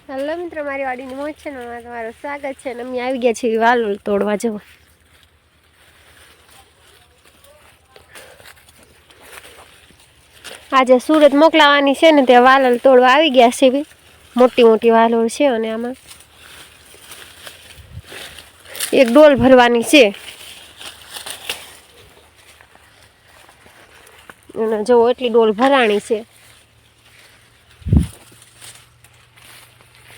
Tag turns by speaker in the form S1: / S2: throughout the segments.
S1: Hello મિત્રો, મારી વાડીની મોજ ચેનલમાં તમારું સ્વાગત છે. અમે આવી ગયા છીએ વાલોળ તોડવા જવા. આજે સુરત મોકલાવાની છે ને તે વાલોળ તોડવા આવી ગયા છે. મોટી મોટી વાલોળ છે અને આમાં એક ડોલ ભરવાની છે. અને જો એટલી ડોલ ભરાણી છે.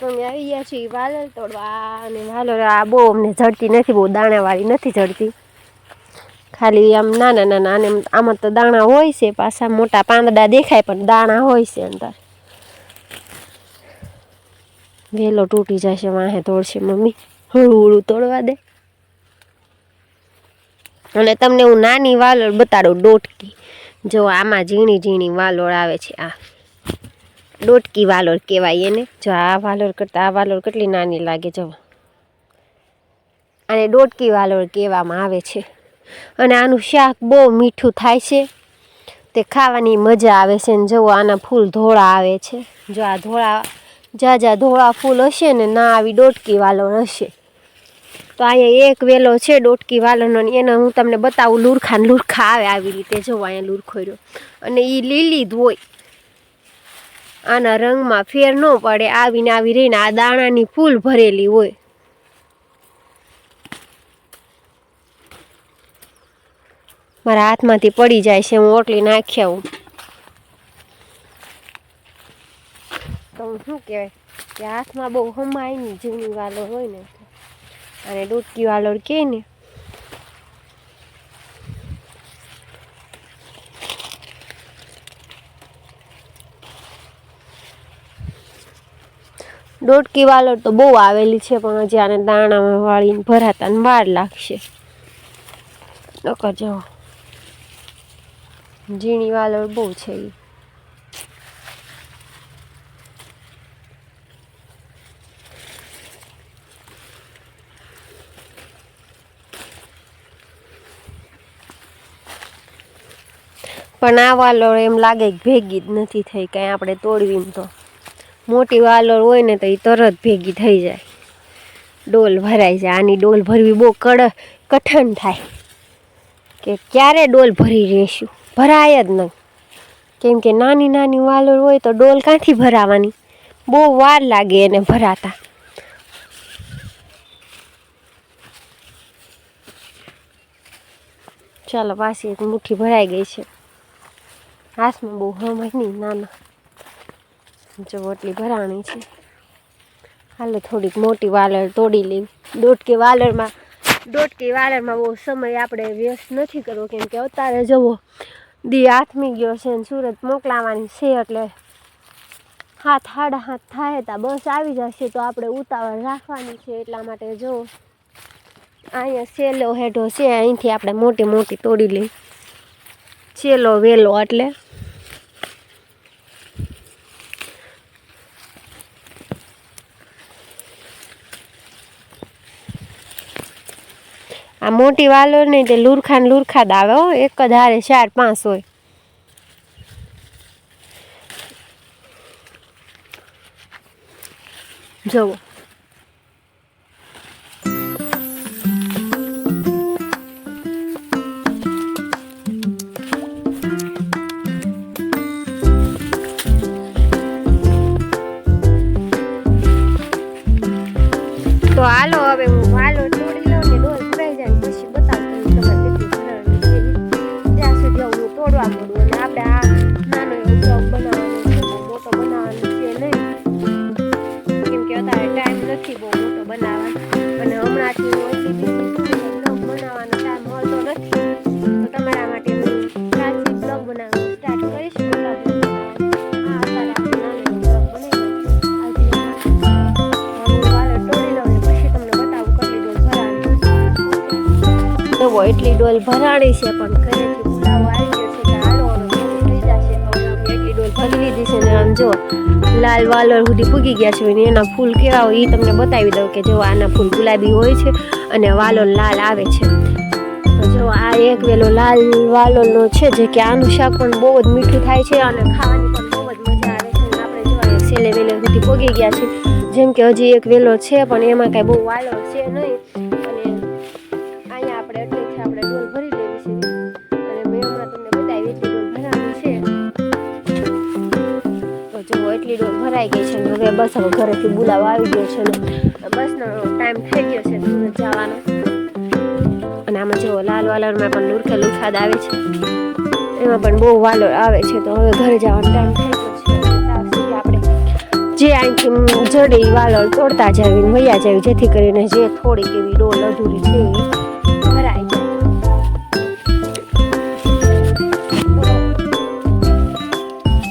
S1: અમે આવી ગયા છીએ વાલોળ તોડવા. અને વાલોળ આ બહુ અમને જડતી નથી, બહુ દાણાવાળી નથી જડતી, ખાલી આમ નાના નાના. અને આમાં તો દાણા હોય છે, પાછા મોટા પાંદડા દેખાય પણ દાણા હોય છે અંદર. વેલો તૂટી જશે, વાહે તોડશે મમ્મી, હળું હળું તોડવા દે. અને તમને હું નાની વાલોળ બતાડું, ડોટકી. જો આમાં ઝીણી ઝીણી વાલોળ આવે છે. આ ડોટકી વાલોળ કહેવાય એને. જો આ વાલોળ કરતાં આ વાલોળ કેટલી નાની લાગે. જો આને ડોટકી વાલોળ કહેવામાં આવે છે. અને આનું શાક બહુ મીઠું થાય છે, તે ખાવાની મજા આવે છે. ને જો આના ફૂલ ધોળા આવે છે. જો આ ધોળા જ્યાં ધોળા ફૂલ હશે ને, ના આવી ડોટકી વાલોળ હશે. તો અહીંયા એક વેલો છે ડોટકી વાલોળનો, એને હું તમને બતાવું. લુરખા ને લુરખા આવે આવી રીતે. જો અહીંયા લુરખો રહ્યો અને એ લીલી જ હોય. આના રંગમાં ફેર ન પડે. આવીને આવી રહીને આ દાણાની ફૂલ ભરેલી હોય. મારા હાથમાંથી પડી જાય છે, હું ઓટલી નાખી આવું તો શું કહેવાય કે હાથમાં બહુ હમાય નહીં. ઝીણી વાલોળ હોય ને અને ડોટકી વાલોળ કહે ને. ડોટકી વાલોળ તો બહુ આવેલી છે, પણ હજી આને દાણામાં વાળીને ભરાતા ને વાર લાગશે. નકર જો ઝીણી વાલોળ બહુ છે. પણ આ વાલોળ એમ લાગે કે ભેગી જ નથી થઈ કાંઈ. આપણે તોડવીને તો મોટી વાલોળ હોય ને તો એ તરત ભેગી થઈ જાય, ડોલ ભરાઈ જાય. આની ડોલ ભરવી બહુ કઠણ થાય, કે ક્યારે ડોલ ભરી રહેશું, ભરાય જ નહીં. કેમ કે નાની નાની વાલોળ હોય તો ડોલ ક્યાંથી ભરાવાની, બહુ વાર લાગે એને ભરાતા. ચાલો, પાછી એક મુઠ્ઠી ભરાઈ ગઈ છે. હાથમાં બહુ હમાય નહીં, નાના જો એટલી ભરાણી છે. હાલો થોડીક મોટી વાલોળ તોડી લેવી. ડોટકી વાલોળમાં બહુ સમય આપણે વ્યસ્ત નથી કરવો, કેમ કે અત્યારે જવો દી આથમી ગયો છે ને સુરત મોકલાવાની છે. એટલે 7:30 થાય તા બસ આવી જશે, તો આપણે ઉતાવળ રાખવાની છે. એટલા માટે જો અહીંયા સેલો હેઠો છે, અહીંથી આપણે મોટી મોટી તોડી લઈ. સેલો વેલો એટલે આ મોટી વાલોળ નહીં, તે લુરખા ને લુરખા જ આવે. એક જ હારે 4-5 હોય. જુઓ તો હાલો હવે હું વાલોળ તોડી લઉં ને ડોલ ભરાઈ જાય પછી બતાવું તમારે કેટલી ભરાણી છે. ત્યાં સુધી હું તોડવા મળું. અને આપણે આ નાનો એવો બ્લોગ બનાવવાનો છે, મોટો બનાવવાનો છે નહીં, કેમ કે અત્યારે ટાઈમ નથી બહુ મોટો બનાવવાનો. અને હમણાંથી હું બ્લોગ બનાવવાનો ટાઈમ મળતો નથી, તો તમારા માટે હું કાલથી બ્લોગ બનાવવાનું સ્ટાર્ટ કરીશ. એટલી ડોલ ભરાણી છે, પણ ઘરેથી બોલાવો આવી ગયો છે કે હાલો થઈ જશે. તો એટલી ડોલ ભરી લીધી છે. ને આમ જો લાલ વાલોળ સુધી પૂગી ગયા છે. અને એના ફૂલ કેવા હોય એ તમને બતાવી દઉં, કે જો આના ફૂલ ગુલાબી હોય છે અને વાલોળ લાલ આવે છે. તો જો આ એક વેલો લાલ વાલોળનો છે, જે કે આનું શાક પણ બહુ જ મીઠું થાય છે અને ખાવાની પણ બહુ જ મજા આવે છે. અને આપણે જો સેલે વેલે સુધી પૂગી ગયા છે. જેમ કે હજી એક વેલો છે પણ એમાં કાંઈ બહુ વાલો છે નહીં. અને અહીંયા આપણે એટલેથી આપણે ડોલ ભરી લેવી છે. અને મેં હમણાં તમને બતાવી એટલી ડોલ ભરાવી છે. તો જો એટલી ડોલ ભરાઈ ગઈ છે. હવે બસ હવે ઘરેથી બોલાવો આવી ગયો છે ને બસનો ટાઈમ થઈ ગયો છે સુરત જવાનો. અને આમાં જો લાલ વાલરમાં પણ લુરખાદ આવે છે, એમાં પણ બહુ વાલોર આવે છે. તો હવે ઘરે જવાનો ટાઈમ થઈ ગયો છે. ત્યાં સુધી આપણે જે અહીંથી જડે વાલોર તોડતા જાવી વૈયા જાવી, જેથી કરીને જે થોડીક એવી ડોલ અધૂરી છે એ ભરાઈ જાય.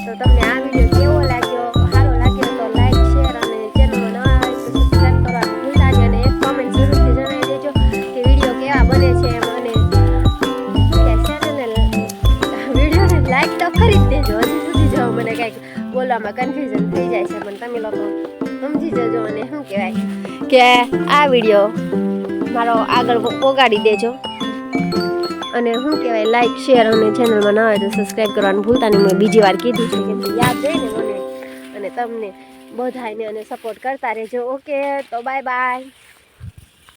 S1: તો તમને આ વિડીયો કેવો લાગ્યો, સારો લાગ્યો તો લાઈક શેર અને ચેનલમાં નવા હોય તો સબસ્ક્રાઈબ કરવાનું ભૂલતા નહીં. અને એક કોમેન્ટ જરૂરથી જણાવી દેજો કે વિડીયો કેવા બને છે એમ. અને વિડીયોને લાઈક તો કરી જ દેજો. હજી સુધી જો મને કંઈક બોલવામાં કન્ફ્યુઝન થઈ જાય છે, પણ તમે લોકો સમજી જજો. અને શું કહેવાય કે આ વિડીયો મારો આગળ પોગાડી દેજો. અને શું કહેવાય લાઈક શેર અને ચેનલમાં ન હોય તો સબસ્ક્રાઈબ કરવાનું ભૂલતા નહીં. મેં બીજી વાર કીધું છે કે યાદ રહીને મને અને તમને બધાને અને સપોર્ટ કરતા રહેજો. ઓકે, તો બાય બાય.